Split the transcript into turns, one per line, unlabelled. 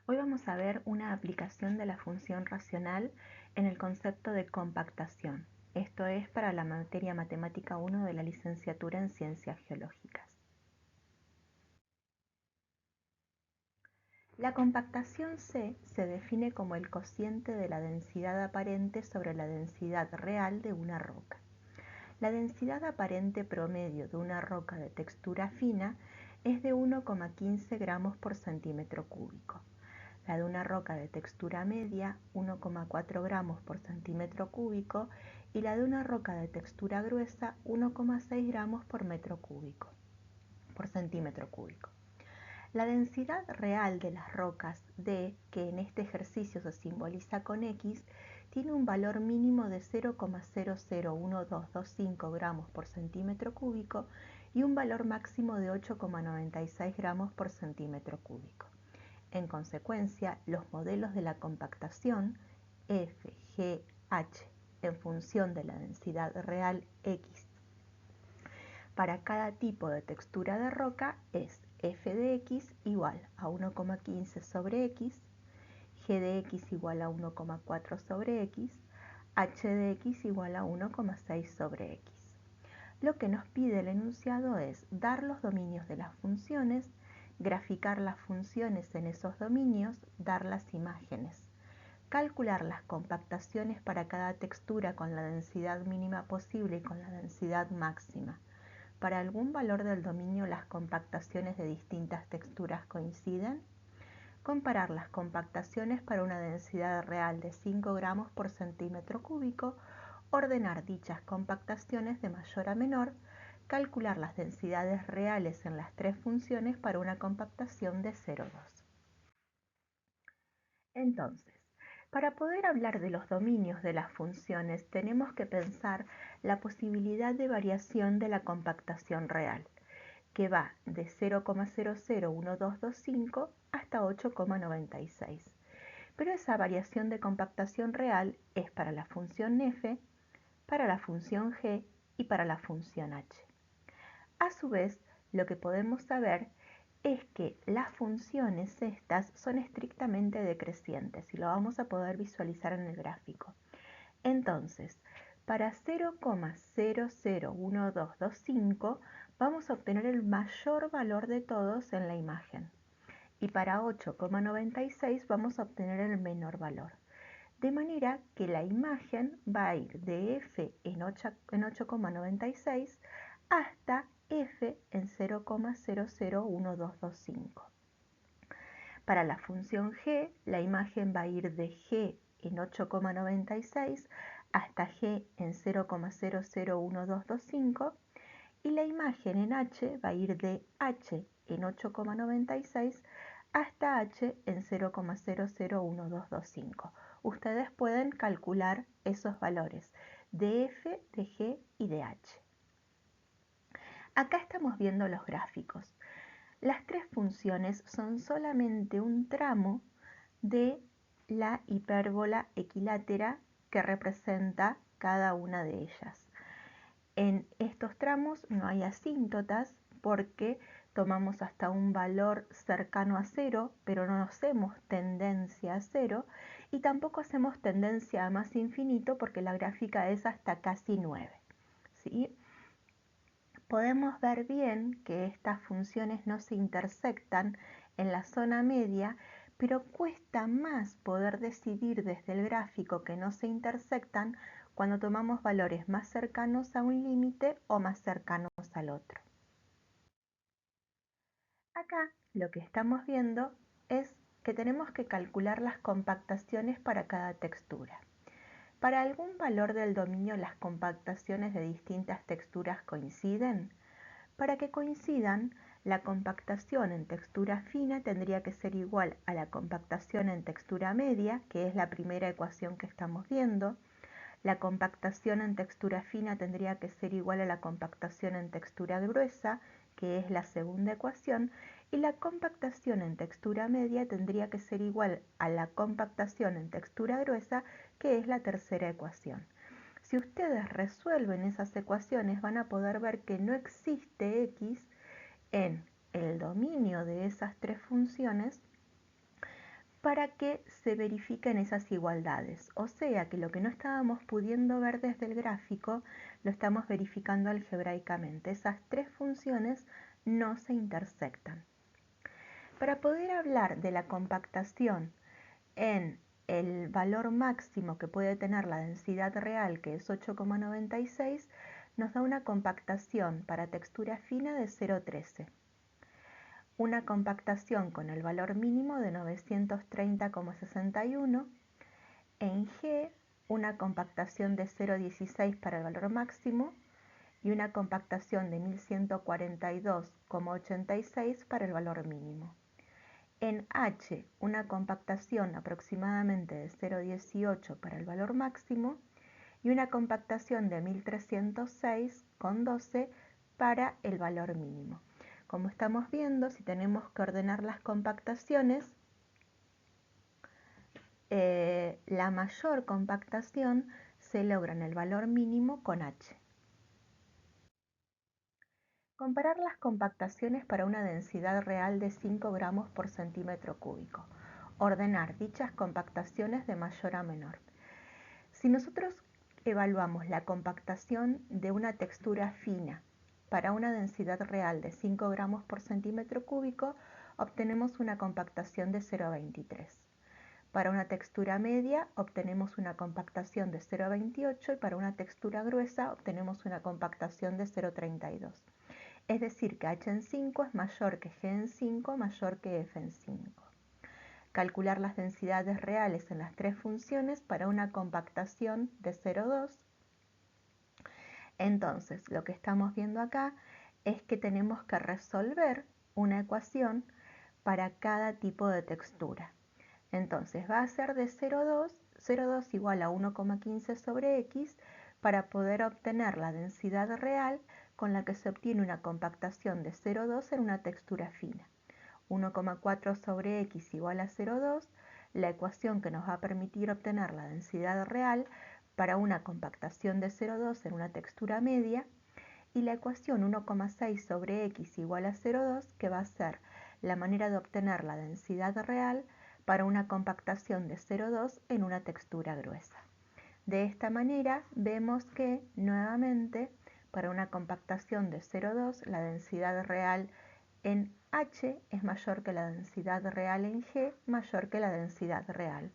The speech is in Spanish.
Hoy vamos a ver una aplicación de la función racional en el concepto de compactación. Esto es para la materia Matemática 1 de la licenciatura en Ciencias Geológicas. La compactación C se define como el cociente de la densidad aparente sobre la densidad real de una roca. La densidad aparente promedio de una roca de textura fina es de 1,15 gramos por centímetro cúbico. La de una roca de textura media 1,4 gramos por centímetro cúbico y la de una roca de textura gruesa 1,6 gramos por centímetro cúbico. La densidad real de las rocas D, que en este ejercicio se simboliza con X, tiene un valor mínimo de 0,001225 gramos por centímetro cúbico y un valor máximo de 8,96 gramos por centímetro cúbico. En consecuencia, los modelos de la compactación F, G, H en función de la densidad real X para cada tipo de textura de roca es f de x igual a 1,15 sobre x, g de x igual a 1,4 sobre x, h de x igual a 1,6 sobre x. Lo que nos pide el enunciado es dar los dominios de las funciones, graficar las funciones en esos dominios, dar las imágenes, calcular las compactaciones para cada textura con la densidad mínima posible y con la densidad máxima. ¿Para algún valor del dominio las compactaciones de distintas texturas coinciden? Comparar las compactaciones para una densidad real de 5 gramos por centímetro cúbico, ordenar dichas compactaciones de mayor a menor, calcular las densidades reales en las tres funciones para una compactación de 0,2. Entonces, para poder hablar de los dominios de las funciones tenemos que pensar la posibilidad de variación de la compactación real, que va de 0,001225 hasta 8,96. Pero esa variación de compactación real es para la función f, para la función g y para la función h. A su vez, lo que podemos saber es que las funciones estas son estrictamente decrecientes y lo vamos a poder visualizar en el gráfico. Entonces, para 0,001225 vamos a obtener el mayor valor de todos en la imagen y para 8,96 vamos a obtener el menor valor. De manera que la imagen va a ir de f en 8,96 hasta f en 0,001225. Para la función g, la imagen va a ir de g en 8,96 hasta g en 0,001225 y la imagen en h va a ir de h en 8,96 hasta h en 0,001225. Ustedes pueden calcular esos valores de f, de g y de h. Acá estamos viendo los gráficos. Las tres funciones son solamente un tramo de la hipérbola equilátera que representa cada una de ellas. En estos tramos no hay asíntotas porque tomamos hasta un valor cercano a cero, pero no hacemos tendencia a cero y tampoco hacemos tendencia a más infinito porque la gráfica es hasta casi 9. ¿Sí? Podemos ver bien que estas funciones no se intersectan en la zona media, pero cuesta más poder decidir desde el gráfico que no se intersectan cuando tomamos valores más cercanos a un límite o más cercanos al otro. Acá lo que estamos viendo es que tenemos que calcular las compactaciones para cada textura. ¿Para algún valor del dominio las compactaciones de distintas texturas coinciden? Para que coincidan, la compactación en textura fina tendría que ser igual a la compactación en textura media, que es la primera ecuación que estamos viendo. La compactación en textura fina tendría que ser igual a la compactación en textura gruesa, que es la segunda ecuación, y la compactación en textura media tendría que ser igual a la compactación en textura gruesa, que es la tercera ecuación. Si ustedes resuelven esas ecuaciones van a poder ver que no existe x en el dominio de esas tres funciones para que se verifiquen esas igualdades. O sea que lo que no estábamos pudiendo ver desde el gráfico, lo estamos verificando algebraicamente. Esas tres funciones no se intersectan. Para poder hablar de la compactación en el valor máximo que puede tener la densidad real, que es 8,96, nos da una compactación para textura fina de 0,13. Una compactación con el valor mínimo de 930,61. En G, una compactación de 0,16 para el valor máximo y una compactación de 1142,86 para el valor mínimo. En H, una compactación aproximadamente de 0,18 para el valor máximo y una compactación de 1306,12 para el valor mínimo. Como estamos viendo, si tenemos que ordenar las compactaciones, la mayor compactación se logra en el valor mínimo con H. Comparar las compactaciones para una densidad real de 5 gramos por centímetro cúbico. Ordenar dichas compactaciones de mayor a menor. Si nosotros evaluamos la compactación de una textura fina para una densidad real de 5 gramos por centímetro cúbico, obtenemos una compactación de 0,23. Para una textura media obtenemos una compactación de 0,28 y para una textura gruesa obtenemos una compactación de 0,32. Es decir, que H en 5 es mayor que G en 5 mayor que F en 5. Calcular las densidades reales en las tres funciones para una compactación de 0,2. Entonces, lo que estamos viendo acá es que tenemos que resolver una ecuación para cada tipo de textura. Entonces, va a ser de 0,2 igual a 1,15 sobre X para poder obtener la densidad real con la que se obtiene una compactación de 0,2 en una textura fina. 1,4 sobre X igual a 0,2, la ecuación que nos va a permitir obtener la densidad real para una compactación de 0,2 en una textura media, y la ecuación 1,6 sobre X igual a 0,2, que va a ser la manera de obtener la densidad real para una compactación de 0,2 en una textura gruesa. De esta manera vemos que nuevamente para una compactación de 0,2 la densidad real en H es mayor que la densidad real en G, mayor que la densidad real